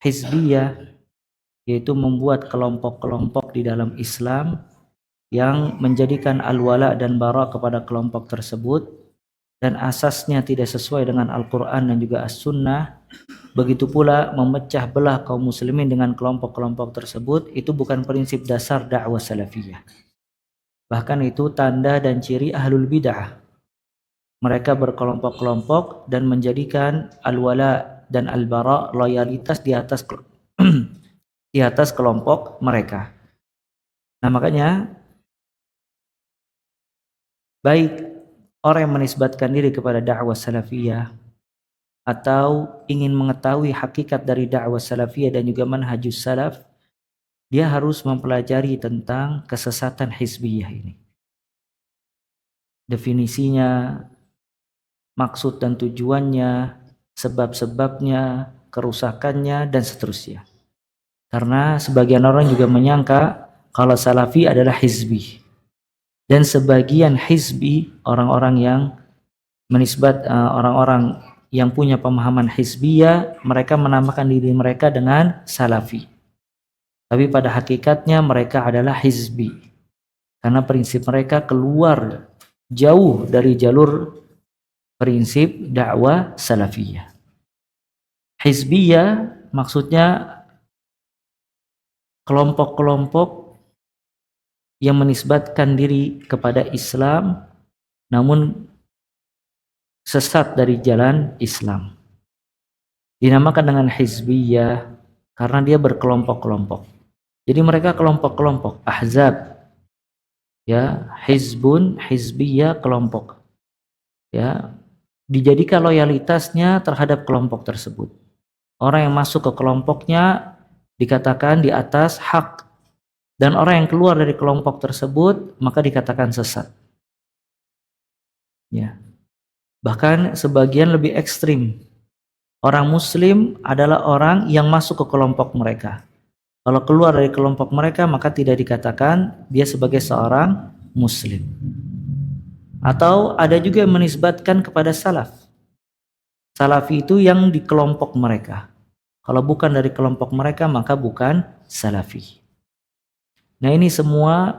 hizbiyah, yaitu membuat kelompok-kelompok di dalam Islam yang menjadikan al-wala dan bara kepada kelompok tersebut dan asasnya tidak sesuai dengan Al-Quran dan juga As-Sunnah. Begitu pula memecah belah kaum muslimin dengan kelompok-kelompok tersebut, itu bukan prinsip dasar dakwah salafiyah. Bahkan itu tanda dan ciri ahlul bid'ah. Mereka berkelompok-kelompok dan menjadikan al-wala dan al-bara, loyalitas di atas di atas kelompok mereka. Nah, makanya baik orang yang menisbatkan diri kepada dakwah salafiyah atau ingin mengetahui hakikat dari dakwah salafiyah dan juga manhajus salaf, dia harus mempelajari tentang kesesatan hizbiyah ini. Definisinya, maksud dan tujuannya, sebab-sebabnya, kerusakannya, dan seterusnya. Karena sebagian orang juga menyangka kalau salafi adalah hizbi. Dan sebagian hizbi, orang-orang yang orang-orang yang punya pemahaman hizbiyah, mereka menamakan diri mereka dengan salafi. Tapi pada hakikatnya mereka adalah hizbi. Karena prinsip mereka keluar jauh dari jalur prinsip dakwah salafiyah. Hizbiyah maksudnya kelompok-kelompok yang menisbatkan diri kepada Islam namun sesat dari jalan Islam. Dinamakan dengan hizbiyah karena dia berkelompok-kelompok. Jadi mereka kelompok-kelompok, ahzab. Ya, hizbun, hizbiyah, kelompok. Ya, dijadikan loyalitasnya terhadap kelompok tersebut. Orang yang masuk ke kelompoknya dikatakan di atas hak, dan orang yang keluar dari kelompok tersebut maka dikatakan sesat. Ya. Bahkan sebagian lebih ekstrim. Orang muslim adalah orang yang masuk ke kelompok mereka. Kalau keluar dari kelompok mereka maka tidak dikatakan dia sebagai seorang muslim. Atau ada juga yang menisbatkan kepada salaf. Salafi itu yang di kelompok mereka. Kalau bukan dari kelompok mereka maka bukan salafi. Nah, ini semua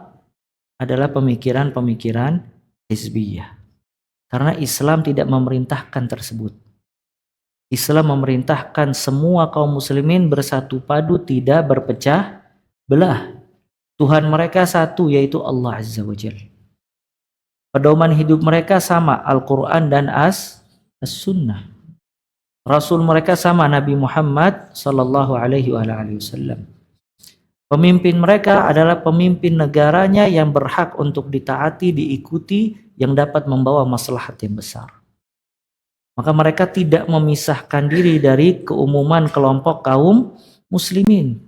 adalah pemikiran-pemikiran hizbiyah. Karena Islam tidak memerintahkan tersebut. Islam memerintahkan semua kaum muslimin bersatu padu, tidak berpecah belah. Tuhan mereka satu, yaitu Allah Azza wa Jalla. Pedoman hidup mereka sama, Al-Quran dan As-Sunnah. Rasul mereka sama, Nabi Muhammad sallallahu alaihi wasallam. Pemimpin mereka adalah pemimpin negaranya yang berhak untuk ditaati, diikuti, yang dapat membawa maslahat yang besar. Maka mereka tidak memisahkan diri dari keumuman kelompok kaum muslimin.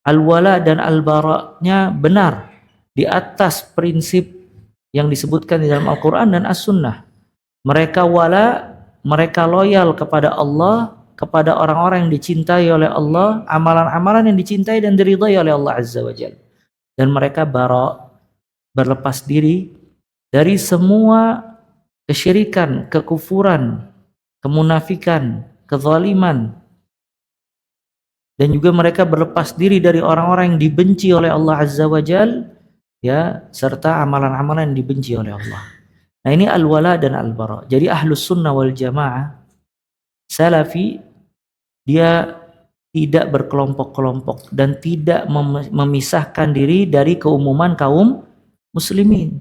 Al-wala dan al-bara-nya benar di atas prinsip yang disebutkan di dalam Al-Quran dan As-Sunnah. Mereka wala, mereka loyal kepada Allah, kepada orang-orang yang dicintai oleh Allah, amalan-amalan yang dicintai dan diridhai oleh Allah Azza wa Jalla. Dan mereka bara, berlepas diri dari semua kesyirikan, kekufuran, kemunafikan, kezaliman. Dan juga mereka berlepas diri dari orang-orang yang dibenci oleh Allah Azza wa Jalla, ya, serta amalan-amalan yang dibenci oleh Allah. Nah, ini al-wala dan al-bara. Jadi ahlus sunnah wal jamaah salafi, dia tidak berkelompok-kelompok dan tidak memisahkan diri dari keumuman kaum muslimin.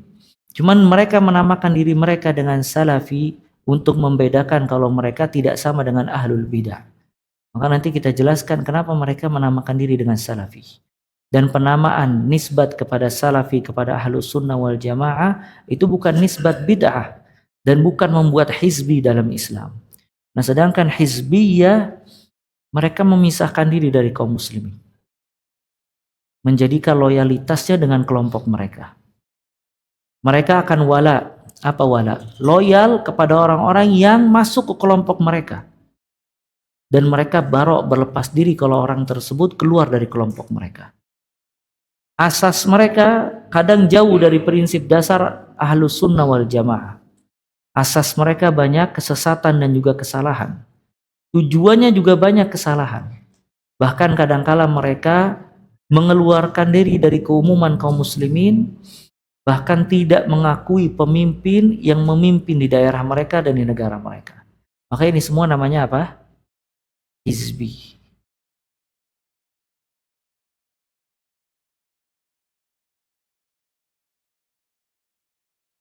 Cuman mereka menamakan diri mereka dengan salafi untuk membedakan kalau mereka tidak sama dengan ahlul bidah. Maka nanti kita jelaskan kenapa mereka menamakan diri dengan salafi. Dan penamaan nisbat kepada salafi, kepada ahlus sunnah wal jamaah, itu bukan nisbat bid'ah dan bukan membuat hizbi dalam Islam. Nah, sedangkan hizbiyah, mereka memisahkan diri dari kaum muslimin, menjadikan loyalitasnya dengan kelompok mereka. Mereka akan wala. Apa wala? Loyal kepada orang-orang yang masuk ke kelompok mereka. Dan mereka barok, berlepas diri kalau orang tersebut keluar dari kelompok mereka. Asas mereka kadang jauh dari prinsip dasar ahlus sunnah wal jamaah. Asas mereka banyak kesesatan dan juga kesalahan. Tujuannya juga banyak kesalahan. Bahkan kadangkala mereka mengeluarkan diri dari keumuman kaum muslimin, bahkan tidak mengakui pemimpin yang memimpin di daerah mereka dan di negara mereka. Maka ini semua namanya apa? Hizbi.